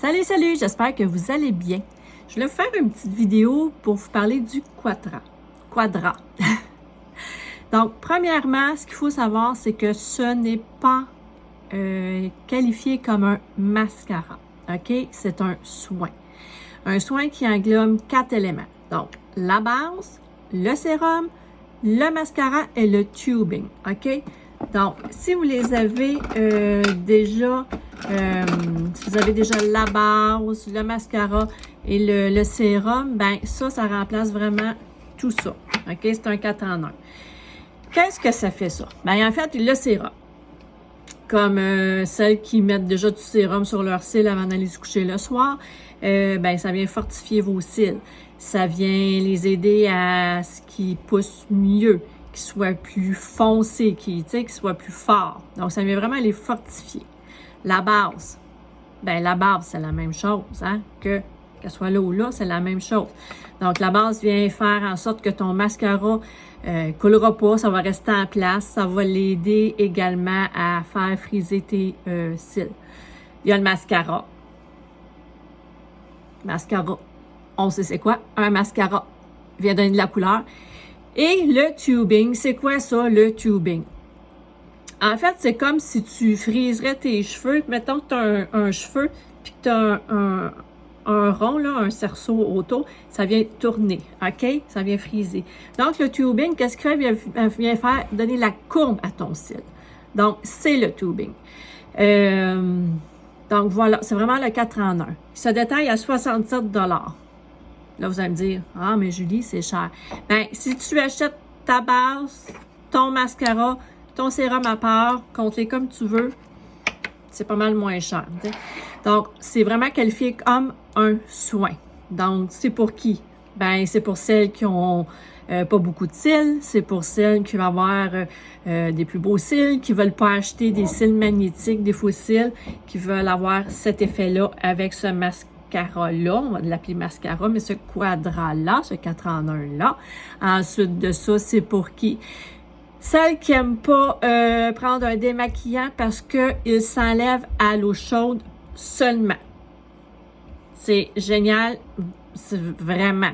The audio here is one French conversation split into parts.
Salut, salut, j'espère que vous allez bien. Je voulais vous faire une petite vidéo pour vous parler du quadra. Donc, premièrement, ce qu'il faut savoir, c'est que ce n'est pas qualifié comme un mascara, OK? C'est un soin. Un soin qui englobe 4 éléments. Donc, la base, le sérum, le mascara et le tubing, OK? Donc, si vous les avez déjà, si vous avez déjà la base, le mascara et le sérum, ben ça remplace vraiment tout ça. OK? C'est un 4 en 1. Qu'est-ce que ça fait ça? Ben en fait, le sérum, comme celles qui mettent déjà du sérum sur leurs cils avant d'aller se coucher le soir, ben ça vient fortifier vos cils. Ça vient les aider à ce qu'ils poussent mieux, qu'ils soient plus foncés, qu'ils soient plus forts. Donc, ça vient vraiment les fortifier. La base, ben la base, c'est la même chose, hein, qu'elle soit là ou là, c'est la même chose. Donc, la base vient faire en sorte que ton mascara coulera pas, ça va rester en place, ça va l'aider également à faire friser tes cils. Il y a le mascara. Mascara, on sait c'est quoi, un mascara vient donner de la couleur. Et le tubing, c'est quoi ça, le tubing? En fait, c'est comme si tu friserais tes cheveux. Mettons que tu as un cheveu, puis que tu as un rond, là, un cerceau autour, ça vient tourner, OK? Ça vient friser. Donc, le tubing, qu'est-ce qu'il fait? Il vient faire donner la courbe à ton cil. Donc, c'est le tubing. Donc, voilà, c'est vraiment le 4 en 1. Il se détaille à 67 $. Là, vous allez me dire, « Ah, mais Julie, c'est cher. » Bien, si tu achètes ta base, ton mascara, ton sérum à part, compte-les comme tu veux, c'est pas mal moins cher. T'sais. Donc, c'est vraiment qualifié comme un soin. Donc, c'est pour qui? Ben, c'est pour celles qui ont pas beaucoup de cils, c'est pour celles qui vont avoir des plus beaux cils, qui veulent pas acheter des cils magnétiques, des faux cils, qui veulent avoir cet effet-là avec ce mascara-là, on va l'appeler mascara, mais ce quadra-là, ce 4 en 1-là. Ensuite de ça, c'est pour qui? Celles qui n'aiment pas prendre un démaquillant parce qu'il s'enlève à l'eau chaude seulement. C'est génial, c'est vraiment.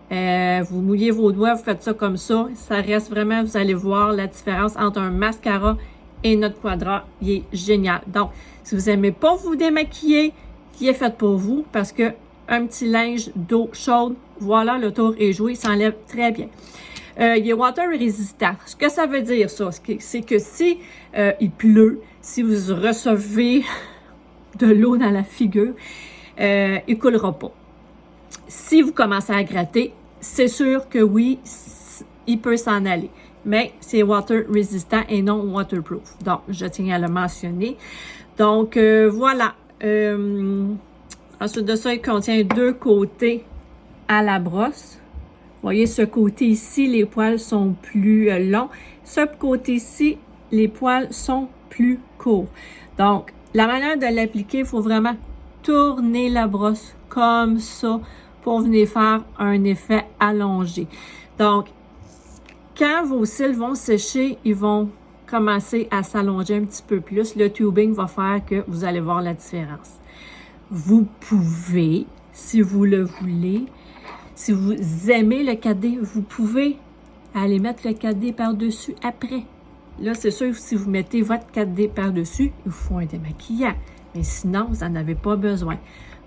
Vous mouillez vos doigts, vous faites ça comme ça. Ça reste vraiment, vous allez voir la différence entre un mascara et notre quadra. Il est génial. Donc, si vous n'aimez pas vous démaquiller, il est fait pour vous parce que un petit linge d'eau chaude, voilà, le tour est joué, il s'enlève très bien. Il est water résistant. Ce que ça veut dire, ça, c'est que si il pleut, si vous recevez de l'eau dans la figure, il coulera pas. Si vous commencez à gratter, c'est sûr que oui, il peut s'en aller. Mais c'est water résistant et non waterproof. Donc, je tiens à le mentionner. Donc, voilà. Ensuite de ça, il contient 2 côtés à la brosse. Vous voyez, ce côté ici, les poils sont plus longs. Ce côté-ci, les poils sont plus courts. Donc, la manière de l'appliquer, il faut vraiment tourner la brosse comme ça pour venir faire un effet allongé. Donc, quand vos cils vont sécher, ils vont commencer à s'allonger un petit peu plus. Le tubing va faire que vous allez voir la différence. Vous pouvez, si vous le voulez, si vous aimez le cadet, vous pouvez aller mettre le cadet par-dessus après. Là, c'est sûr, si vous mettez votre cadet par-dessus, il vous faut un démaquillant. Mais sinon, vous n'en avez pas besoin.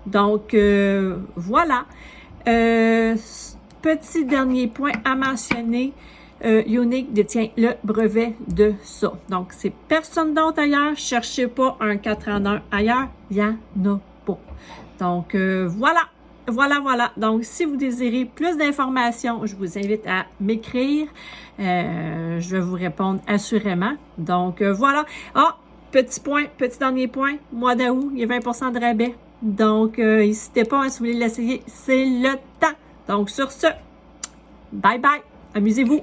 Donc, voilà. Petit dernier point à mentionner. Younique détient le brevet de ça. Donc, c'est personne d'autre ailleurs. Cherchez pas un 4 en 1 ailleurs. Il y en a pas. Donc, voilà. Voilà. Donc, si vous désirez plus d'informations, je vous invite à m'écrire. Je vais vous répondre assurément. Donc, voilà. Ah, petit dernier point. Mois d'août, il y a 20% de rabais. Donc, n'hésitez pas, si vous voulez l'essayer, c'est le temps. Donc, sur ce, bye bye. Amusez-vous.